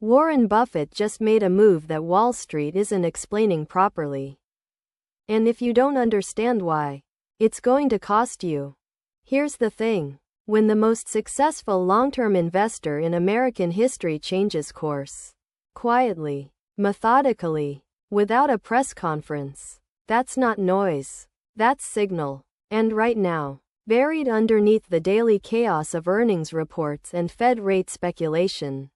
Warren Buffett just made a move that Wall Street isn't explaining properly. And if you don't understand why, it's going to cost you. Here's the thing. When the most successful long-term investor in American history changes course, quietly, methodically, without a press conference, that's not noise. That's signal. And right now, buried underneath the daily chaos of earnings reports and Fed rate speculation,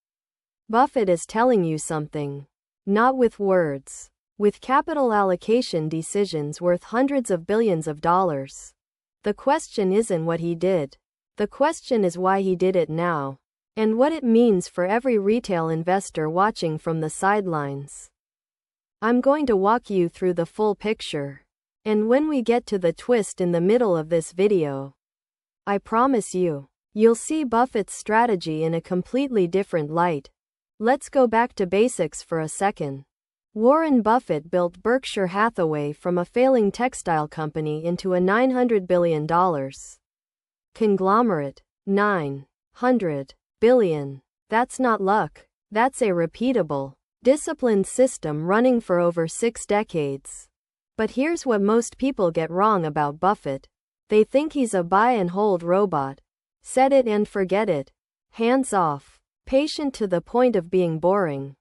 Buffett is telling you something. Not with words. With capital allocation decisions worth hundreds of billions of dollars. The question isn't what he did. The question is why he did it now, and what it means for every retail investor watching from the sidelines. I'm going to walk you through the full picture. And when we get to the twist in the middle of this video, I promise you'll see Buffett's strategy in a completely different light. Let's go back to basics for a second. Warren Buffett built Berkshire Hathaway from a failing textile company into a $900 billion conglomerate. $900 billion. That's not luck. That's a repeatable, disciplined system running for over 6 decades. But here's what most people get wrong about Buffett. They think he's a buy and hold robot. Set it and forget it. Hands off. Patient to the point of being boring.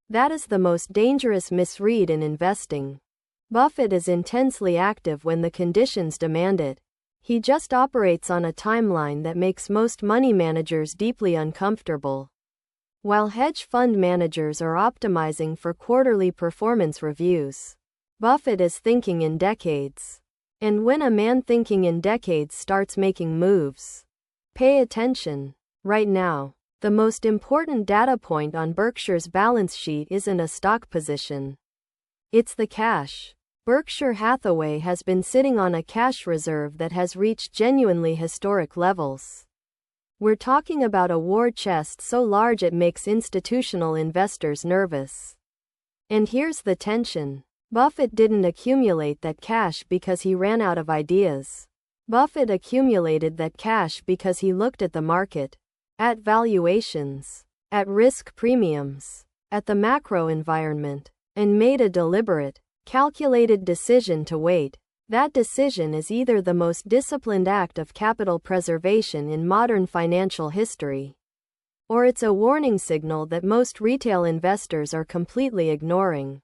That is the most dangerous misread in investing. Buffett is intensely active when the conditions demand it. He just operates on a timeline that makes most money managers deeply uncomfortable. While hedge fund managers are optimizing for quarterly performance reviews, Buffett is thinking in decades. And when a man thinking in decades starts making moves, pay attention. Right now, the most important data point on Berkshire's balance sheet isn't a stock position. It's the cash. Berkshire Hathaway has been sitting on a cash reserve that has reached genuinely historic levels. We're talking about a war chest so large it makes institutional investors nervous. And here's the tension. Buffett didn't accumulate that cash because he ran out of ideas. Buffett accumulated that cash because he looked at the market, at valuations, at risk premiums, at the macro environment, and made a deliberate, calculated decision to wait. That decision is either the most disciplined act of capital preservation in modern financial history, or it's a warning signal that most retail investors are completely ignoring.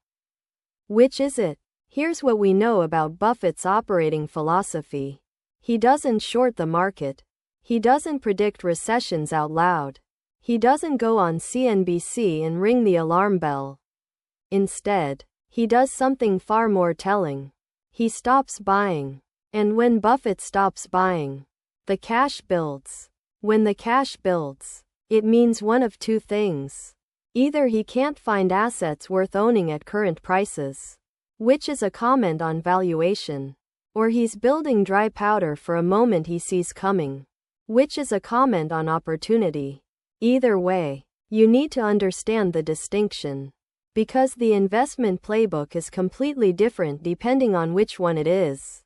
Which is it? Here's what we know about Buffett's operating philosophy. He doesn't short the market. He doesn't predict recessions out loud. He doesn't go on CNBC and ring the alarm bell. Instead, he does something far more telling. He stops buying. And when Buffett stops buying, the cash builds. When the cash builds, it means one of two things. Either he can't find assets worth owning at current prices, which is a comment on valuation, or he's building dry powder for a moment he sees coming, which is a comment on opportunity. Either way, you need to understand the distinction, because the investment playbook is completely different depending on which one it is.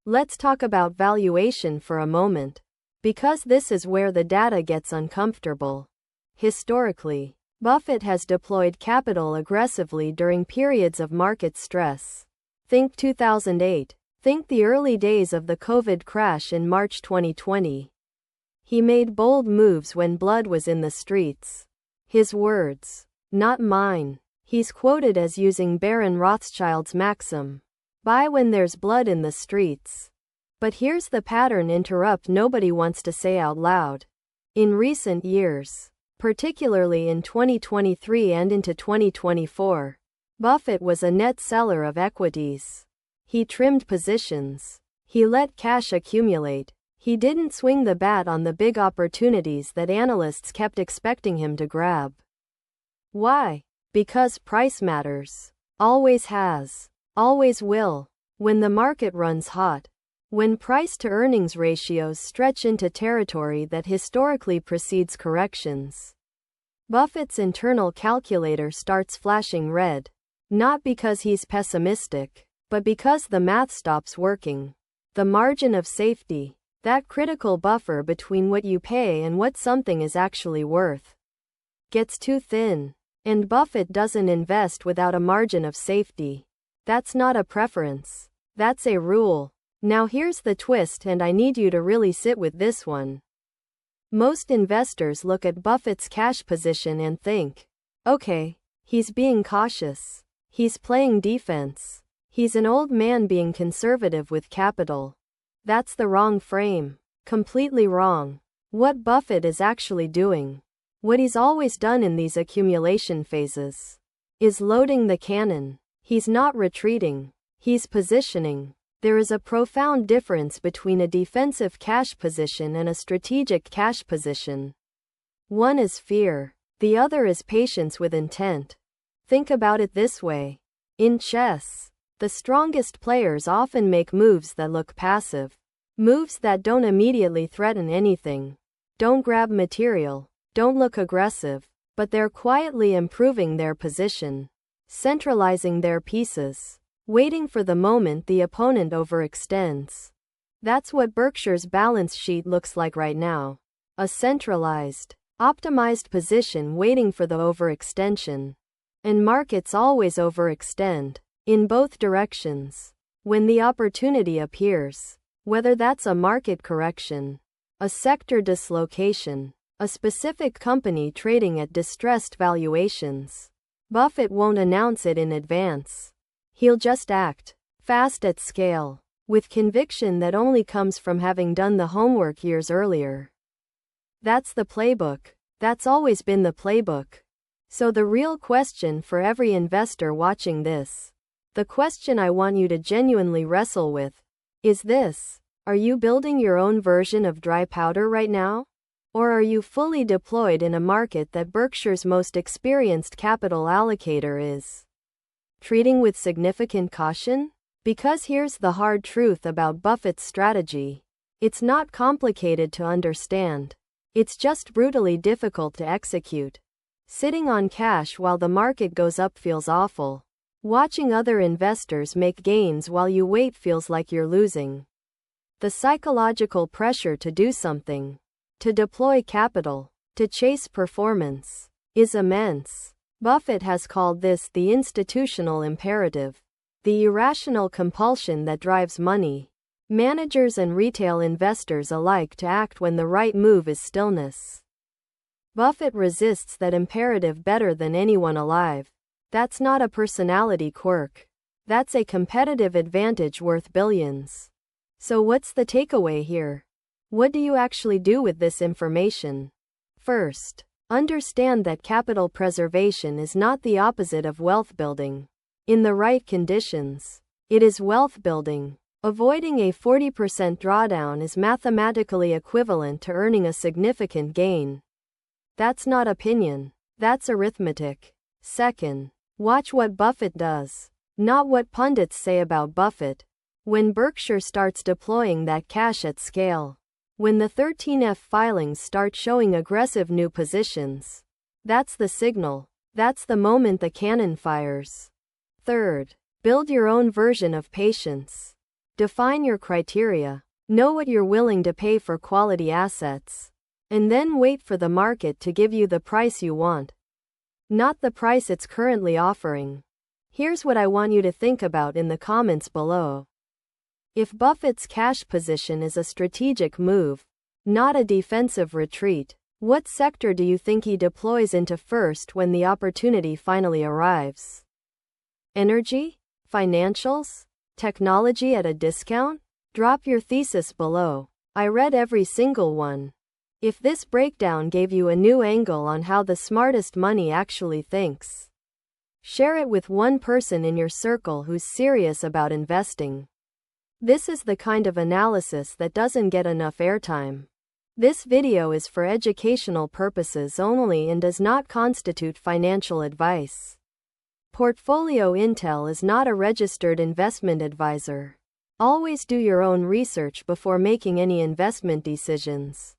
Let's talk about valuation for a moment, because this is where the data gets uncomfortable. Historically, Buffett has deployed capital aggressively during periods of market stress. Think 2008. Think the early days of the COVID crash in March 2020. He made bold moves when blood was in the streets. His words, not mine. He's quoted as using Baron Rothschild's maxim, buy when there's blood in the streets. But here's the pattern interrupt nobody wants to say out loud. In recent years, particularly in 2023 and into 2024, Buffett was a net seller of equities. He trimmed positions. He let cash accumulate. He didn't swing the bat on the big opportunities that analysts kept expecting him to grab. Why? Because price matters. Always has. Always will. When the market runs hot. When price-to-earnings ratios stretch into territory that historically precedes corrections, Buffett's internal calculator starts flashing red. Not because he's pessimistic, but because the math stops working. The margin of safety, that critical buffer between what you pay and what something is actually worth, gets too thin. And Buffett doesn't invest without a margin of safety. That's not a preference. That's a rule. Now here's the twist, and I need you to really sit with this one. Most investors look at Buffett's cash position and think, okay, he's being cautious. He's playing defense. He's an old man being conservative with capital. That's the wrong frame. Completely wrong. What Buffett is actually doing, what he's always done in these accumulation phases, is loading the cannon. He's not retreating. He's positioning. There is a profound difference between a defensive cash position and a strategic cash position. One is fear. The other is patience with intent. Think about it this way. In chess, the strongest players often make moves that look passive. Moves that don't immediately threaten anything. Don't grab material. Don't look aggressive. But they're quietly improving their position. Centralizing their pieces. Waiting for the moment the opponent overextends. That's what Berkshire's balance sheet looks like right now. A centralized, optimized position waiting for the overextension. And markets always overextend. In both directions. When the opportunity appears. Whether that's a market correction, a sector dislocation, a specific company trading at distressed valuations, Buffett won't announce it in advance. He'll just act, fast at scale, with conviction that only comes from having done the homework years earlier. That's the playbook. That's always been the playbook. So the real question for every investor watching this, the question I want you to genuinely wrestle with, is this: are you building your own version of dry powder right now? Or are you fully deployed in a market that Berkshire's most experienced capital allocator is treating with significant caution? Because here's the hard truth about Buffett's strategy. It's not complicated to understand. It's just brutally difficult to execute. Sitting on cash while the market goes up feels awful. Watching other investors make gains while you wait feels like you're losing. The psychological pressure to do something, to deploy capital, to chase performance, is immense. Buffett has called this the institutional imperative, the irrational compulsion that drives money, managers and retail investors alike to act when the right move is stillness. Buffett resists that imperative better than anyone alive. That's not a personality quirk. That's a competitive advantage worth billions. So what's the takeaway here? What do you actually do with this information? First, understand that capital preservation is not the opposite of wealth building. In the right conditions, it is wealth building. Avoiding a 40% drawdown is mathematically equivalent to earning a significant gain. That's not opinion. That's arithmetic. Second, watch what Buffett does, not what pundits say about Buffett. When Berkshire starts deploying that cash at scale, when the 13F filings start showing aggressive new positions, that's the signal. That's the moment the cannon fires. Third, build your own version of patience. Define your criteria. Know what you're willing to pay for quality assets. And then wait for the market to give you the price you want. Not the price it's currently offering. Here's what I want you to think about in the comments below. If Buffett's cash position is a strategic move, not a defensive retreat, what sector do you think he deploys into first when the opportunity finally arrives? Energy? Financials? Technology at a discount? Drop your thesis below. I read every single one. If this breakdown gave you a new angle on how the smartest money actually thinks, share it with one person in your circle who's serious about investing. This is the kind of analysis that doesn't get enough airtime. This video is for educational purposes only and does not constitute financial advice. Portfolio Intel is not a registered investment advisor. Always do your own research before making any investment decisions.